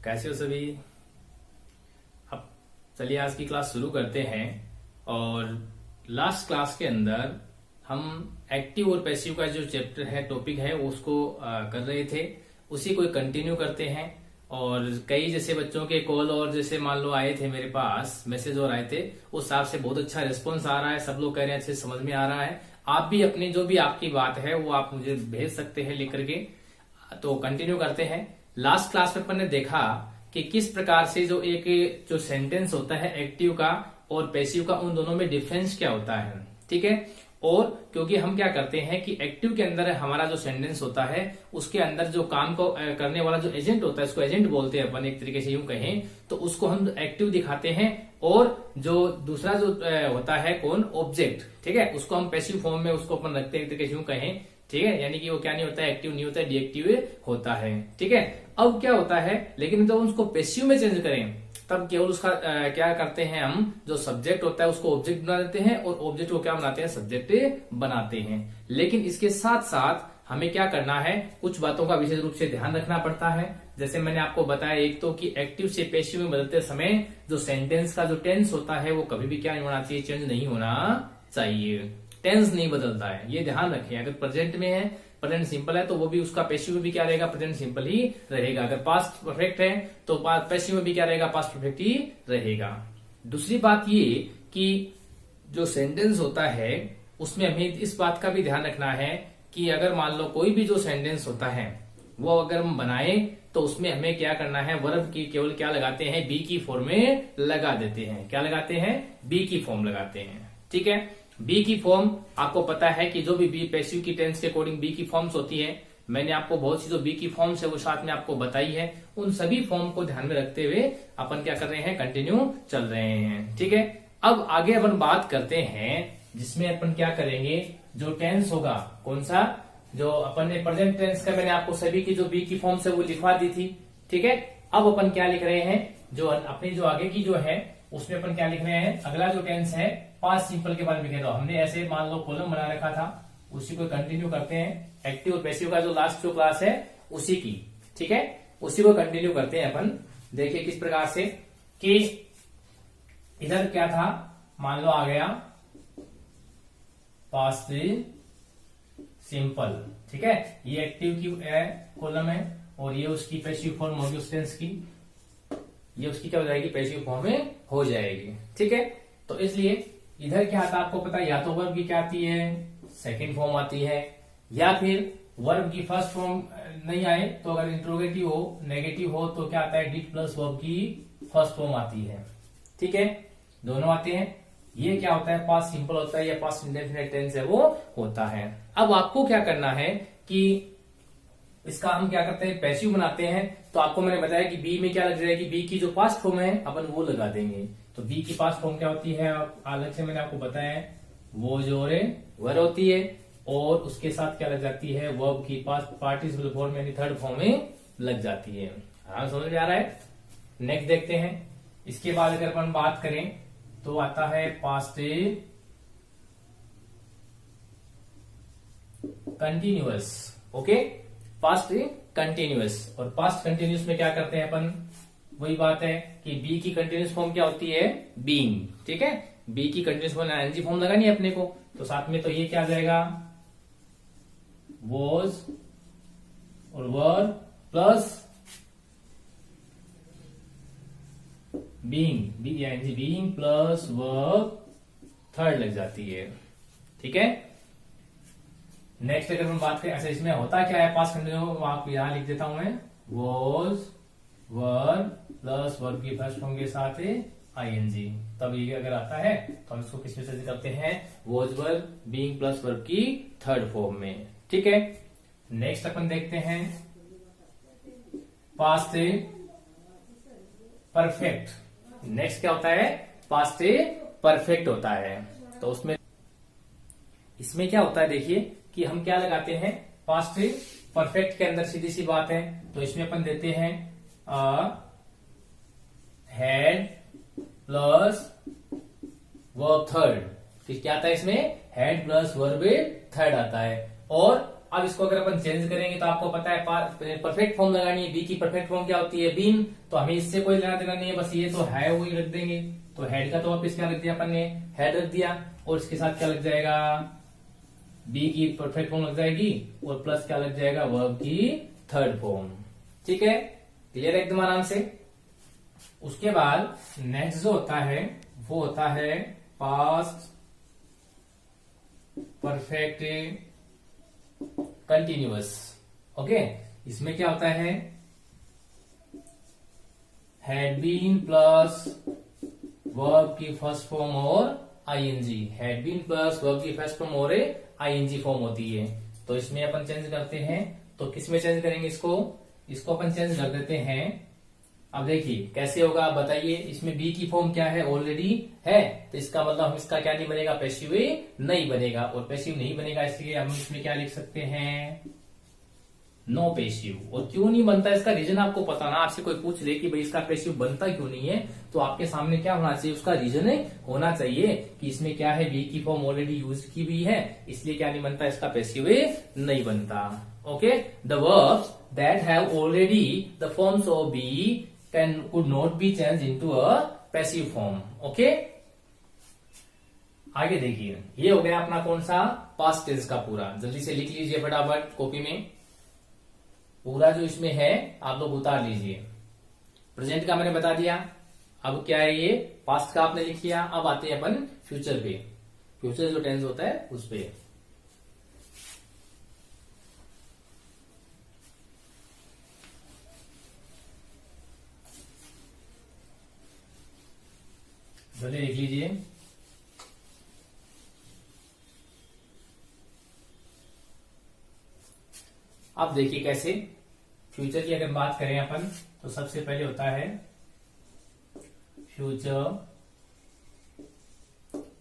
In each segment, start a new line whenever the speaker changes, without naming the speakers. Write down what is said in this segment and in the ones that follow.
कैसे हो सभी। अब चलिए आज की क्लास शुरू करते हैं। और लास्ट क्लास के अंदर हम एक्टिव और पैसिव का जो चैप्टर है, टॉपिक है, उसको कर रहे थे। उसी को कंटिन्यू करते हैं। और कई जैसे बच्चों के कॉल और जैसे मान लो आए थे मेरे पास मैसेज और आए थे, उस हिसाब से बहुत अच्छा रिस्पॉन्स आ रहा है। सब लोग कह रहे हैं अच्छे समझ में आ रहा है। आप भी अपनी जो भी आपकी बात है वो आप मुझे भेज सकते हैं लिख करके। तो कंटिन्यू करते हैं। लास्ट क्लास में अपन ने देखा कि किस प्रकार से जो सेंटेंस होता है एक्टिव का और पैसिव का, उन दोनों में डिफरेंस क्या होता है। ठीक है। और क्योंकि हम क्या करते हैं कि एक्टिव के अंदर हमारा जो सेंटेंस होता है उसके अंदर जो काम को करने वाला जो एजेंट होता है, उसको एजेंट बोलते हैं अपन, एक तरीके से यूं कहें तो उसको हम एक्टिव दिखाते हैं। और जो दूसरा जो होता है कौन, ऑब्जेक्ट, ठीक है, उसको हम पैसिव फॉर्म में उसको अपन रखते हैं, एक तरीके से यूं कहें। ठीक है, यानी कि वो क्या नहीं होता है, एक्टिव नहीं होता है, डीएक्टिव होता है। ठीक है। अब क्या होता है, लेकिन जब उसको पैसिव में चेंज करें तब केवल उसका क्या करते हैं, हम जो सब्जेक्ट होता है उसको ऑब्जेक्ट बना देते हैं और ऑब्जेक्ट को क्या बनाते हैं, सब्जेक्ट बनाते हैं। लेकिन इसके साथ साथ हमें क्या करना है, कुछ बातों का विशेष रूप से ध्यान रखना पड़ता है। जैसे मैंने आपको बताया, एक तो कि एक्टिव से पैसिव में बदलते समय जो सेंटेंस का जो टेंस होता है वो कभी भी क्या नहीं होना चाहिए, चेंज नहीं होना चाहिए। टेंस नहीं बदलता है, ये ध्यान रखें। अगर प्रेजेंट में है, प्रेजेंट सिंपल है, तो वो भी उसका पैसिव में भी क्या रहेगा, प्रेजेंट सिंपल ही रहेगा। अगर पास्ट परफेक्ट है तो पैसिव में भी क्या रहेगा, पास्ट परफेक्ट ही रहेगा। दूसरी बात ये कि जो सेंटेंस होता है उसमें हमें इस बात का भी ध्यान रखना है कि अगर मान लो कोई भी जो सेंटेंस होता है वो अगर हम बनाए तो उसमें हमें क्या करना है, वर्ब की केवल क्या लगाते हैं, बी की फॉर्म में लगा देते हैं। क्या लगाते हैं, बी की फॉर्म लगाते हैं। ठीक है। बी की फॉर्म आपको पता है कि जो भी बी पैसिव की टेंस के अकॉर्डिंग बी की फॉर्म्स होती है, मैंने आपको बहुत सी जो बी की फॉर्म्स है वो साथ में आपको बताई है। उन सभी फॉर्म को ध्यान में रखते हुए अपन क्या कर रहे हैं, कंटिन्यू चल रहे हैं। ठीक है। अब आगे अपन बात करते हैं जिसमें अपन क्या करेंगे, जो टेंस होगा कौन सा, जो अपन ने प्रेजेंट टेंस का मैंने आपको सभी की जो बी की फॉर्म्स है वो लिखवा दी थी। ठीक है। अब अपन क्या लिख रहे हैं, जो अपनी जो आगे की जो है उसमें अपन क्या लिख रहे हैं, अगला जो टेंस है पास्ट सिंपल के बारे में कह दो। हमने ऐसे मान लो कॉलम बना रखा था, उसी को कंटिन्यू करते हैं। एक्टिव और पैसिव का जो लास्ट जो क्लास है उसी की, ठीक है, उसी को कंटिन्यू करते हैं अपन। देखिए किस प्रकार से कि इधर क्या था, मान लो आ गया पास्ट सिंपल। ठीक है, ये एक्टिव की कॉलम है और ये उसकी पैसिव फॉर्म होगी उस टेंस की, ये उसकी क्या हो जाएगी, पैसिव फॉर्म में हो जाएगी। ठीक है। तो इसलिए इधर क्या आता है आपको पता है, या तो वर्ब की क्या आती है, सेकंड फॉर्म आती है, या फिर वर्ब की फर्स्ट फॉर्म नहीं आए तो अगर इंट्रोगेटिव हो, नेगेटिव हो तो क्या आता है, डिड प्लस वर्ब की फर्स्ट फॉर्म आती है। ठीक है, दोनों आते हैं। ये क्या होता है, पास्ट सिंपल होता है या पास्ट इंडेफिनिट टेंस है वो होता है। अब आपको क्या करना है कि इसका हम क्या करते हैं, पैसिव बनाते हैं। तो आपको मैंने बताया कि बी में क्या लग जाएगी, बी की जो पास्ट फॉर्म है अपन वो लगा देंगे। तो बी की पास्ट फॉर्म क्या होती है, अलग से मैंने आपको बताया है, वो जो वर होती है और उसके साथ क्या लग जाती है, वर्ब की पास्ट पार्टिसिपल फॉर्म यानी थर्ड फॉर्म में लग जाती है। हाँ समझ में आ रहा है। नेक्स्ट देखते हैं। इसके बाद अगर अपन बात करें तो आता है past continuous. Okay, past continuous. और पास्ट कंटिन्यूअस में क्या करते हैं अपन, वही बात है कि बी की कंटिन्यूअस फॉर्म क्या होती है, बीइंग। ठीक है, बी की कंटिन्यूअस फॉर्म एनजी फॉर्म लगानी है अपने को, तो साथ में तो ये क्या आ जाएगा, वॉज और वर plus being, being plus verb third लग जाती है। ठीक है। नेक्स्ट अगर हम बात करें, अच्छा इसमें होता क्या है पास्ट कंटिन्यूअस, आप यहां लिख देता हूं मैं, वॉज वर्ब प्लस वर्ब की फर्स्ट फॉर्म के साथ आईएनजी। तब ये अगर आता है तो हम इसको किस में से करते हैं, was verb being plus verb की थर्ड फॉर्म में। ठीक है। नेक्स्ट अपन देखते हैं पास्ट परफेक्ट। नेक्स्ट क्या होता है, पास्ट परफेक्ट होता है। तो उसमें इसमें क्या होता है, देखिए कि हम क्या लगाते हैं, पास्ट परफेक्ट के अंदर सीधी सी बात है, तो इसमें अपन देते हैं हैड प्लस वर्ब थर्ड। फिर क्या आता है इसमें, हैड प्लस वर्ब थर्ड आता है। और अब इसको अगर अपन चेंज करेंगे तो आपको पता है परफेक्ट फॉर्म लगानी है। बी की परफेक्ट फॉर्म क्या होती है? बीन। तो हमें इससे कोई लेना देना नहीं है, बस ये तो है वही रख देंगे। तो हेड का तो वापिस क्या रख दिया अपन ने? हेड रख दिया। और इसके साथ क्या लग जाएगा? बी की परफेक्ट फॉर्म लग जाएगी और प्लस क्या लग जाएगा? वर्ब की थर्ड फॉर्म। ठीक है, क्लियर है एकदम आराम से। उसके बाद नेक्स्ट जो होता है वो होता है पास्ट परफेक्ट कंटिन्यूअस। ओके, इसमें क्या होता है? हैड बीन प्लस वर्ब की फर्स्ट फॉर्म और I N G. Had been plus verb की फर्स्ट फॉर्म और आईएनजी फॉर्म होती है। तो इसमें अपन चेंज करते हैं, तो किसमें चेंज करेंगे इसको? इसको अपन चेंज कर देते हैं। अब देखिए कैसे होगा, आप बताइए। इसमें बी की फॉर्म क्या है? ऑलरेडी है, तो इसका मतलब हम इसका क्या नहीं बनेगा? पैसिव नहीं बनेगा। और पैसिव नहीं बनेगा इसलिए हम इसमें क्या लिख सकते हैं? No passive. और क्यों नहीं बनता इसका रीजन आपको पता ना। आपसे कोई पूछ ले कि भाई इसका पैसिव बनता क्यों नहीं है, तो आपके सामने क्या होना चाहिए? उसका रीजन होना चाहिए कि इसमें क्या है? बी की फॉर्म ऑलरेडी यूज की हुई है, इसलिए क्या नहीं बनता? इसका पैसिव नहीं बनता। Okay, the verbs that have already the forms of be could not be changed into a passive form. Okay, आगे देखिए, ये हो गया अपना कौन सा? पास्ट टेंस का पूरा। जल्दी से लिख लीजिए फटाफट कॉपी में। पूरा जो इसमें है आप लोग उतार लीजिए। प्रेजेंट का मैंने बता दिया, अब क्या है ये? पास्ट का आपने लिख लिया। अब आते हैं अपन फ्यूचर पे। फ्यूचर जो टेंस होता है उस पे। चलिए लिख लीजिए। अब देखिए कैसे। फ्यूचर की अगर बात करें अपन, तो सबसे पहले होता है फ्यूचर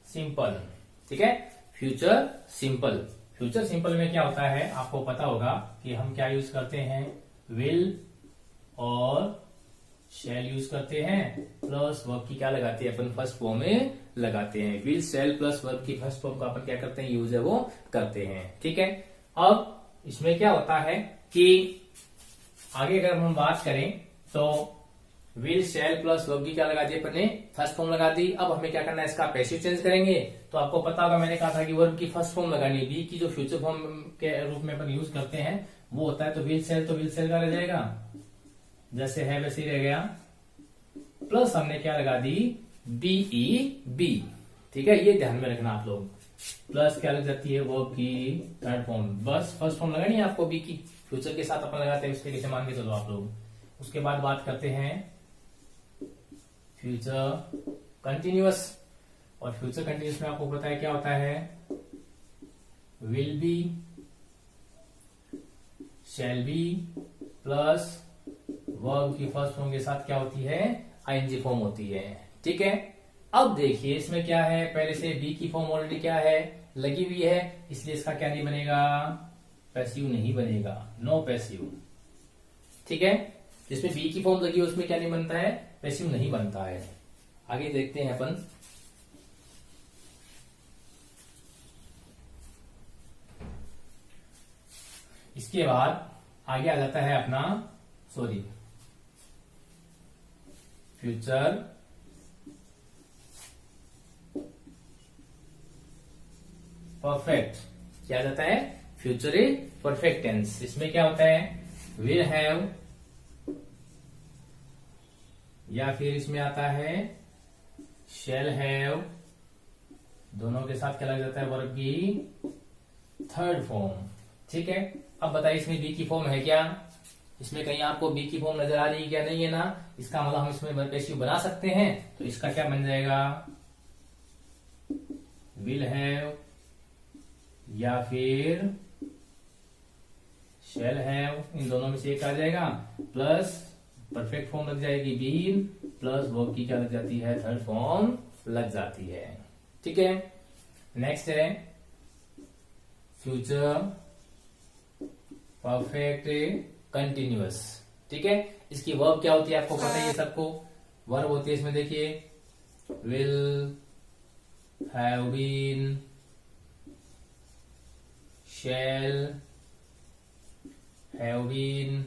सिंपल। ठीक है, फ्यूचर सिंपल। फ्यूचर सिंपल में क्या होता है आपको पता होगा कि हम क्या यूज करते हैं? विल और शैल यूज करते हैं, प्लस वर्ब की क्या लगाते हैं अपन? फर्स्ट फॉर्म में लगाते हैं। विल शैल प्लस वर्ब की फर्स्ट फॉर्म का अपन क्या करते हैं? यूज है वो करते हैं। ठीक है, अब इसमें क्या होता है कि आगे अगर हम बात करें तो विल शैल प्लस वर्ब की क्या लगा दी अपन ने? फर्स्ट फॉर्म लगा दी। अब हमें क्या करना है? इसका पैसिव चेंज करेंगे। तो आपको पता होगा मैंने कहा था कि वर्ब की फर्स्ट फॉर्म लगानी है। बी की जो फ्यूचर फॉर्म के रूप में अपन यूज करते हैं वो होता है, तो विल शैल, तो विल शैल का रह जाएगा, जैसे है वैसे ही रह गया। प्लस हमने क्या लगा दी? Be B. ठीक है, ये ध्यान में रखना आप लोग। प्लस क्या लग जाती है? वर्ब की थर्ड फॉर्म। बस फर्स्ट फॉर्म लगानी है आपको बी की। फ्यूचर के साथ अपन लगाते हैं, इसके कैसे मान के चलो आप लोग। उसके बाद बात करते हैं फ्यूचर कंटिन्यूअस। और फ्यूचर कंटिन्यूअस में आपको पता है क्या होता है? Will be, shall be plus verb की फर्स्ट फॉर्म के साथ क्या होती है? आईएनजी फॉर्म होती है। ठीक है, अब देखिए इसमें क्या है? पहले से बी की फॉर्म ऑलरेडी क्या है? लगी हुई है, इसलिए इसका क्या नहीं बनेगा? पैसिव नहीं बनेगा, नो पैसिव। ठीक है, जिसमें बी की फॉर्म लगी है उसमें क्या नहीं बनता है? पैसिव नहीं बनता है। आगे देखते हैं अपन। इसके बाद आगे आ जाता है अपना फ्यूचर परफेक्ट। क्या जाता है? Future perfect tense. इसमें क्या होता है? विल हैव, या फिर इसमें आता है शैल हैव, दोनों के साथ क्या लग जाता है? वर्ब की थर्ड फॉर्म। ठीक है, अब बताइए इसमें बी की फॉर्म है क्या? इसमें कहीं आपको बी की फॉर्म नजर आ रही है क्या? नहीं है ना। इसका मतलब हम इसमें पैसिव बना सकते हैं, तो इसका क्या बन जाएगा? विल हैव या फिर शैल हैव, इन दोनों में से एक आ जाएगा। प्लस परफेक्ट फॉर्म लग जाएगी बीन, प्लस वर्ब की क्या लग जाती है? थर्ड फॉर्म लग जाती है। ठीक है, नेक्स्ट है फ्यूचर परफेक्ट कंटिन्यूअस। ठीक है, इसकी वर्ब क्या होती है आपको पता है ये सबको। वर्ब होती है इसमें देखिए will have been, shall have been,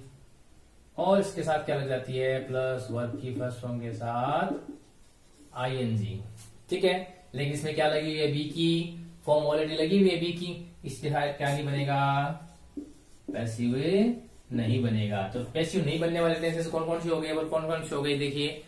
और इसके साथ क्या लग जाती है, प्लस वर्ब की फर्स्ट फॉर्म के साथ आईएनजी। ठीक है, लेकिन इसमें क्या लगी हुई है, बी की फॉर्म ऑलरेडी लगी हुई है बी की, इसके साथ क्या नहीं बनेगा, पैसिव नहीं बनेगा। तो पैसिव नहीं बनने वाले टेंसेस कौन कौन से हो गए और कौन कौन से हो गए, देखिए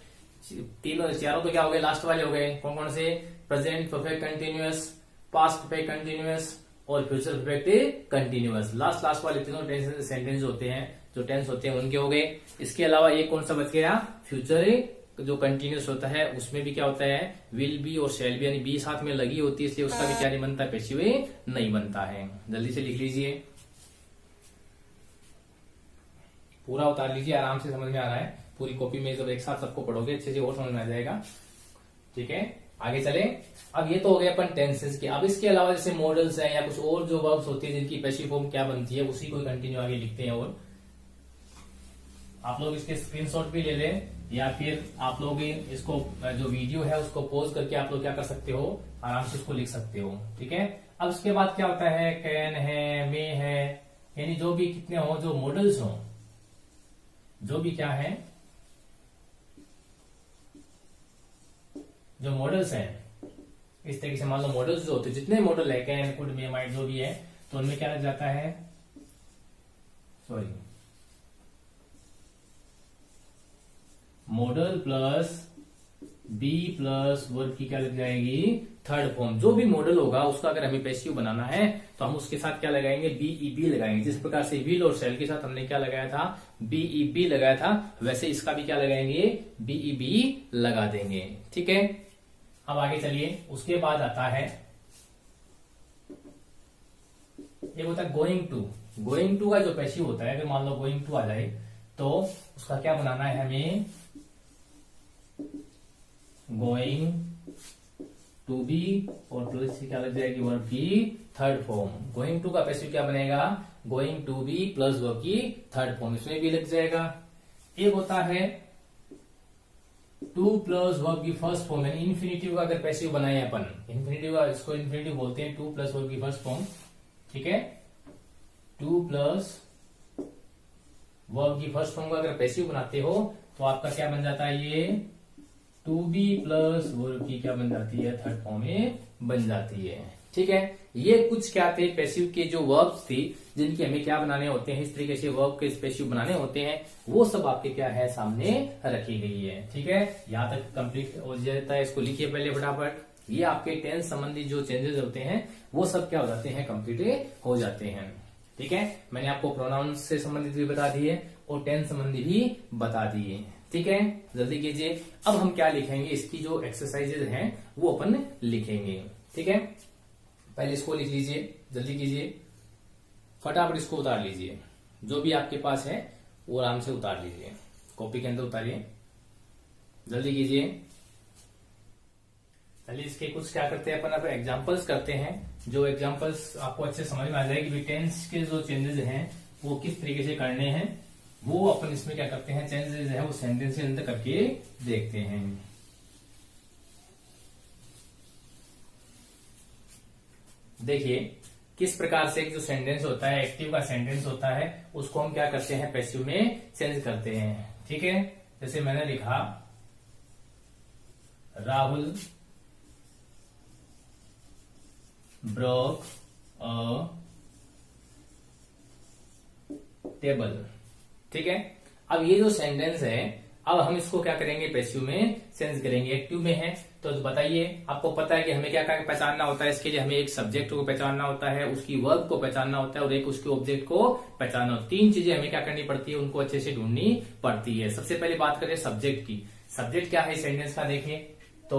तीनों चारों तो क्या हो गए, लास्ट वाले हो गए। कौन कौन से, present perfect continuous, past perfect continuous और फ्यूचर परफेक्ट कंटिन्यूअस। लास्ट वाले तीनों सेंटेंस होते हैं, जो टेंस होते हैं उनके हो गए। इसके अलावा एक कौन सा बच गया, फ्यूचर जो कंटिन्यूअस होता है, उसमें भी क्या होता है, विल बी और शैल बी, यानी बी साथ में लगी होती है, इसलिए उसका भी क्या नहीं बनता, पैसिव नहीं बनता है। जल्दी से लिख लीजिए, पूरा उतार लीजिए, आराम से समझ में आ रहा है। पूरी कॉपी में जब एक साथ सबको पढ़ोगे अच्छे से और समझ में आ जाएगा। ठीक है, आगे चले। अब ये तो हो गए अपन टेंसेस के। अब इसके अलावा जैसे मॉडल्स हैं या कुछ और जो वर्ब्स होती है जिनकी पैसिव फॉर्म क्या बनती है, उसी को कंटिन्यू आगे लिखते हैं। और आप लोग इसके स्क्रीनशॉट भी ले लें, या फिर आप लोग इसको जो वीडियो है उसको पॉज करके आप लोग क्या कर सकते हो, आराम से इसको लिख सकते हो। ठीक है, अब उसके बाद क्या होता है, कैन है, मे है, यानी जो भी कितने हो, जो मॉडल्स हो, जो भी क्या है, जो मॉडल्स हैं, इस तरीके से मान लो मॉडल्स जो होते हैं, जितने मॉडल है, कैन, कुड, मे, माइट, जो भी है, तो उनमें क्या लग जाता है, sorry, modal plus be plus verb की क्या लग जाएगी, थर्ड फॉर्म। जो भी मॉडल होगा उसका अगर हमें पैसिव बनाना है तो हम उसके साथ क्या लगाएंगे, बीईबी लगाएंगे। जिस प्रकार से विल और शैल के साथ हमने क्या लगाया था, बीईबी लगाया था, वैसे इसका भी क्या लगाएंगे, बीईबी लगा देंगे। ठीक है, अब आगे चलिए। उसके बाद आता है, ये होता है गोइंग टू। गोइंग टू का जो पैसिव होता है, अगर मान लो गोइंग टू आ जाए तो उसका क्या बनाना है हमें, गोइंग टू बी और प्लस क्या लग जाएगी, वर्ब की थर्ड फॉर्म। गोइंग टू का पैसिव क्या बनेगा, going to be plus verb की थर्ड फॉर्म, इसमें भी लग जाएगा। एक होता है टू प्लस वर्ब की फर्स्ट फॉर्म, यानी इन्फिनिटिव का अगर पैसिव बनाए अपन, इन्फिनिटिव का, इसको इन्फिनिटिव बोलते हैं, टू प्लस वर्ब की फर्स्ट फॉर्म। ठीक है, टू प्लस वर्ब की फर्स्ट फॉर्म का अगर पैसिव बनाते हो तो आपका क्या बन जाता है, ये टू बी प्लस वर्ब की क्या बन जाती है, थर्ड फॉर्म में बन जाती है। ठीक है, ये कुछ क्या थे पैसिव के जो वर्ब्स थी जिनके हमें क्या बनाने होते हैं, इस तरीके से वर्ब के पैसिव बनाने होते हैं, वो सब आपके क्या है, सामने रखी गई है। ठीक है, यहां तक कंप्लीट हो जाता है। इसको लिखिए पहले फटाफट। ये आपके टेंस संबंधी जो चेंजेस होते हैं वो सब क्या हो जाते हैं, कंप्लीट हो जाते हैं। ठीक है, मैंने आपको प्रोनाउंस से संबंधित भी बता दिए और टेंस संबंधी भी बता दिए। ठीक है, जल्दी कीजिए। अब हम क्या लिखेंगे, इसकी जो एक्सरसाइजेज हैं वो अपन लिखेंगे। ठीक है, पहले इसको लिख लीजिए, जल्दी कीजिए, फटाफट इसको उतार लीजिए। जो भी आपके पास है वो आराम से उतार लीजिए, कॉपी के अंदर उतारिए, जल्दी कीजिए। चलिए इसके कुछ क्या करते हैं अपन, अब एग्जांपल्स करते हैं, जो एग्जांपल्स आपको अच्छे समझ में आ जाएगी कि टेंस के जो चेंजेस हैं वो किस तरीके से करने हैं, वो अपन इसमें क्या करते हैं, चेंजेस है वो सेंटेंस के अंदर करके देखते हैं। देखिए किस प्रकार से एक जो सेंटेंस होता है, एक्टिव का सेंटेंस होता है, उसको हम क्या करते हैं, पैसिव में चेंज करते हैं। ठीक है, जैसे मैंने लिखा राहुल ब्रोक अ टेबल। ठीक है, अब ये जो सेंटेंस है, अब हम इसको क्या करेंगे, पैसिव में चेंज करेंगे। एक्टिव में है तो बताइए, आपको पता है कि हमें क्या क्या पहचानना होता है, इसके लिए हमें एक सब्जेक्ट को पहचानना होता है, उसकी वर्ब को पहचानना होता है और एक उसके ऑब्जेक्ट को पहचानना होता है। तीन चीजें हमें क्या करनी पड़ती है, उनको अच्छे से ढूंढनी पड़ती है। सबसे पहले बात करें सब्जेक्ट की। सब्जेक्ट क्या है सेंटेंस का, देखिए तो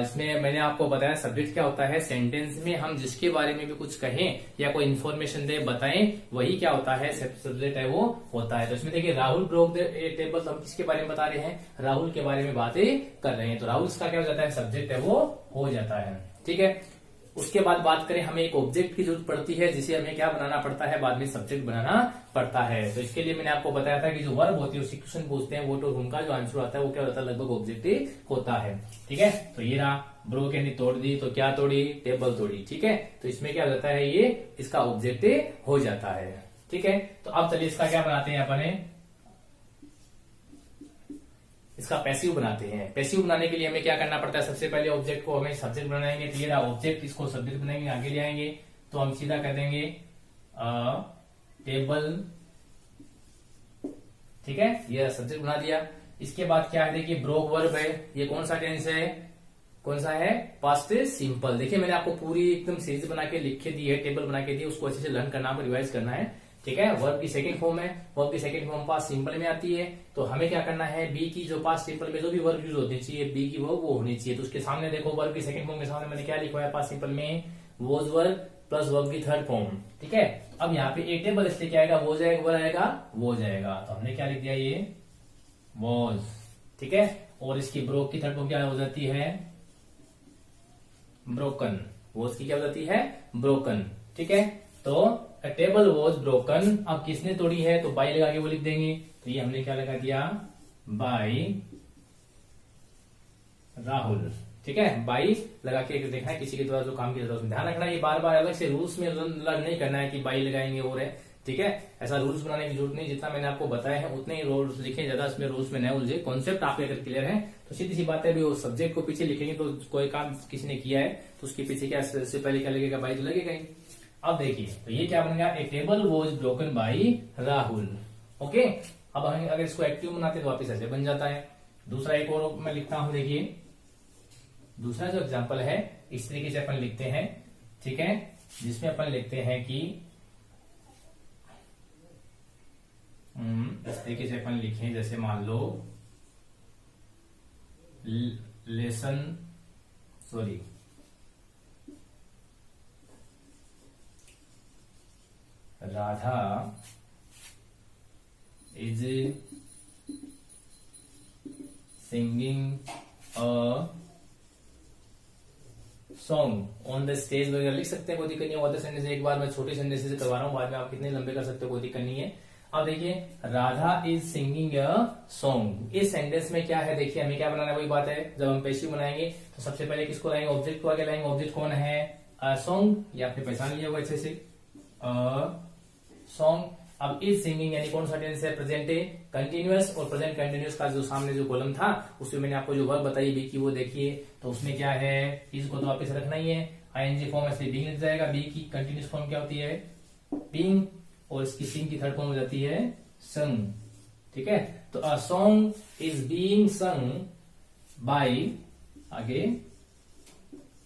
इसमें मैंने आपको बताया सब्जेक्ट क्या होता है, सेंटेंस में हम जिसके बारे में भी कुछ कहें या कोई इन्फॉर्मेशन दे, बताएं, वही क्या होता है, सब्जेक्ट है वो होता है। तो इसमें देखिए राहुल ब्रोक द टेबल, तो हम किसके बारे में बता रहे हैं, राहुल के बारे में बातें कर रहे हैं, तो राहुल इसका क्या हो जाता है, सब्जेक्ट है वो हो जाता है। ठीक है, उसके बाद बात करें, हमें एक ऑब्जेक्ट की जरूरत पड़ती है जिसे हमें क्या बनाना पड़ता है, बाद में सब्जेक्ट बनाना पड़ता है। तो इसके लिए मैंने आपको बताया था कि जो वर्ब होती है उससे क्वेश्चन पूछते हैं, वो तो उनका जो आंसर आता है वो क्या होता है, लगभग ऑब्जेक्ट होता है। ठीक है, तो ये रहा, ब्रो कैंडी तोड़ दी, तो क्या तोड़ी, टेबल तोड़ी। ठीक है, तो इसमें क्या होता है, ये इसका ऑब्जेक्ट हो जाता है। ठीक है, तो अब चलिए इसका क्या बनाते हैं अपने, इसका पैसिव बनाते हैं। पैसिव बनाने के लिए हमें क्या करना पड़ता है, सबसे पहले ऑब्जेक्ट को हमें सब्जेक्ट बनाएंगे, क्लियर है, ऑब्जेक्ट इसको सब्जेक्ट बनाएंगे, आगे ले आएंगे तो हम सीधा कर देंगे टेबल, ठीक है, ये सब्जेक्ट बना दिया। इसके बाद क्या है, देखिए ब्रोक वर्ब है, ये कौन सा टेंस है, कौन सा है, पास्ट सिंपल। देखिए मैंने आपको पूरी एकदम सीरीज बना के लिख दी है, टेबल बना के दी, उसको अच्छे से लर्न करना, रिवाइज करना है, ठीक है। वर्ब की सेकंड फॉर्म है, वर्ब की सेकंड फॉर्म पास्ट सिंपल में आती है, तो हमें क्या करना है, बी की जो पास्ट सिंपल में जो भी वर्ब यूज होनी चाहिए, बी की वो होनी चाहिए। तो उसके सामने देखो वर्ब की सेकंड फॉर्म के सामने मैंने क्या लिखा है, पास्ट सिंपल में वॉज वर्ब प्लस वर्ब की थर्ड फॉर्म, ठीक है। अब यहाँ पे एक टेबल इसलिए क्या आएगा, वो जाएगा, वो आएगा, वो जाएगा, तो हमने क्या लिख दिया, ये वॉज, ठीक है। और इसकी ब्रोक की थर्ड फॉर्म क्या हो जाती है, ब्रोकन, वॉज की क्या हो जाती है, ब्रोकन, ठीक है। तो a टेबल वॉज ब्रोकन, अब किसने तोड़ी है, तो बाई लगा के वो लिख देंगे, तो ये हमने क्या लगा दिया, बाई राहुल, ठीक है, बाई लगा के देखना है, किसी के द्वारा जो काम किया जाता है उसमें ध्यान रखना, ये बार बार अलग से रूल्स में लर्न नहीं करना है कि बाई लगाएंगे और है, ठीक है। ऐसा रूल्स बनाने की जरूरत नहीं, जितना मैंने आपको बताया है उतने ही रूल्स लिखे, ज्यादा इसमें रूल्स में न उलझे, कॉन्सेप्ट आपके अगर क्लियर है तो सीधी सी बात है, भी वो सब्जेक्ट को पीछे लिखेंगे तो कोई काम किसी ने किया है तो उसके पीछे क्या, इससे पहले क्या लगेगा, बाई तो लगेगा ही। अब देखिए तो ये क्या बनेगा, a table was broken by Rahul, okay. अब हम अगर इसको एक्टिव बनाते तो वापस ऐसे बन जाता है। दूसरा एक और मैं लिखता हूं, देखिए दूसरा जो एग्जांपल है इस तरीके से अपन लिखते हैं, ठीक है, जिसमें अपन लिखते हैं कि इस तरीके से अपन लिखें, जैसे मान लो lesson, sorry Radha is singing a song on the stage वगैरह लिख सकते हैं, कोई दिक्कत नहीं है। ऑर्डर सेंटेंस एक बार मैं छोटे सेंटेंस से करवा रहा हूँ, बाद में आप कितने लंबे कर सकते हो, कोई दिक्कत नहीं है। अब देखिए Radha is singing a song, इस सेंटेंस में क्या है, देखिए हमें क्या बनाना है, वही बात है, जब हम पैसिव बनाएंगे तो सबसे पहले किसको लाएंगे, ऑब्जेक्ट को आगे लाएंगे। ऑब्जेक्ट कौन है, सॉन्ग, ये आपने पहचान लिया होगा अच्छे से, सॉन्ग। अब इज सिंगिंग यानी कौन सा टेंस है, प्रेजेंट कंटिन्यूअस, और प्रेजेंट कंटिन्यूअस का जो सामने जो कॉलम था उसमें मैंने आपको जो वर्ब बताई बी की, वो देखिए, तो उसमें क्या है, इसको तो वापस रखना ही है, आईएनजी फॉर्म इसलिए बीइंग लिख जाएगा। बी की कंटिन्यूअस फॉर्म क्या होती है, बीइंग, और इसकी सिंग की थर्ड फॉर्म हो जाती है संग, ठीक है। तो a song is being sung by, आगे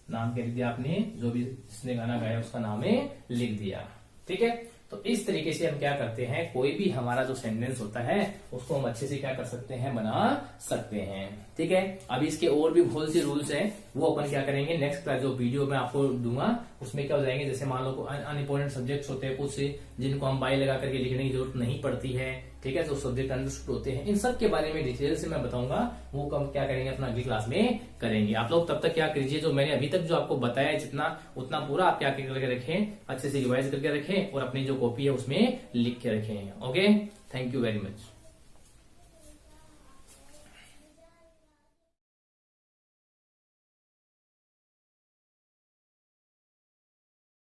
नाम कह दिया आपने, जो भी जिसने गाना गाया उसका नाम है लिख दिया, ठीक है। तो इस तरीके से हम क्या करते हैं, कोई भी हमारा जो सेंटेंस होता है उसको हम अच्छे से क्या कर सकते हैं, बना सकते हैं, ठीक है। अभी इसके और भी बहुत से रूल्स हैं, वो अपन क्या करेंगे नेक्स्ट क्लास, जो वीडियो मैं आपको दूंगा उसमें क्या हो जाएंगे, जैसे मान लो अनइम्पोर्टेंट सब्जेक्ट्स होते हैं कुछ जिनको हम बाई लगा करके लिखने की जरूरत नहीं पड़ती है, ठीक है, जो सब्जेक्ट अंडरस्टूड होते हैं, इन सब के बारे में डिटेल से मैं बताऊंगा, वो हम क्या करेंगे अपना अगली क्लास में करेंगे। आप लोग तब तक क्या कीजिए, जो मैंने अभी तक जो आपको बताया है जितना उतना पूरा आप क्या करके रखें, अच्छे से रिवाइज करके रखें, और अपनी जो कॉपी है उसमें लिख के रखें। Okay, thank you very much.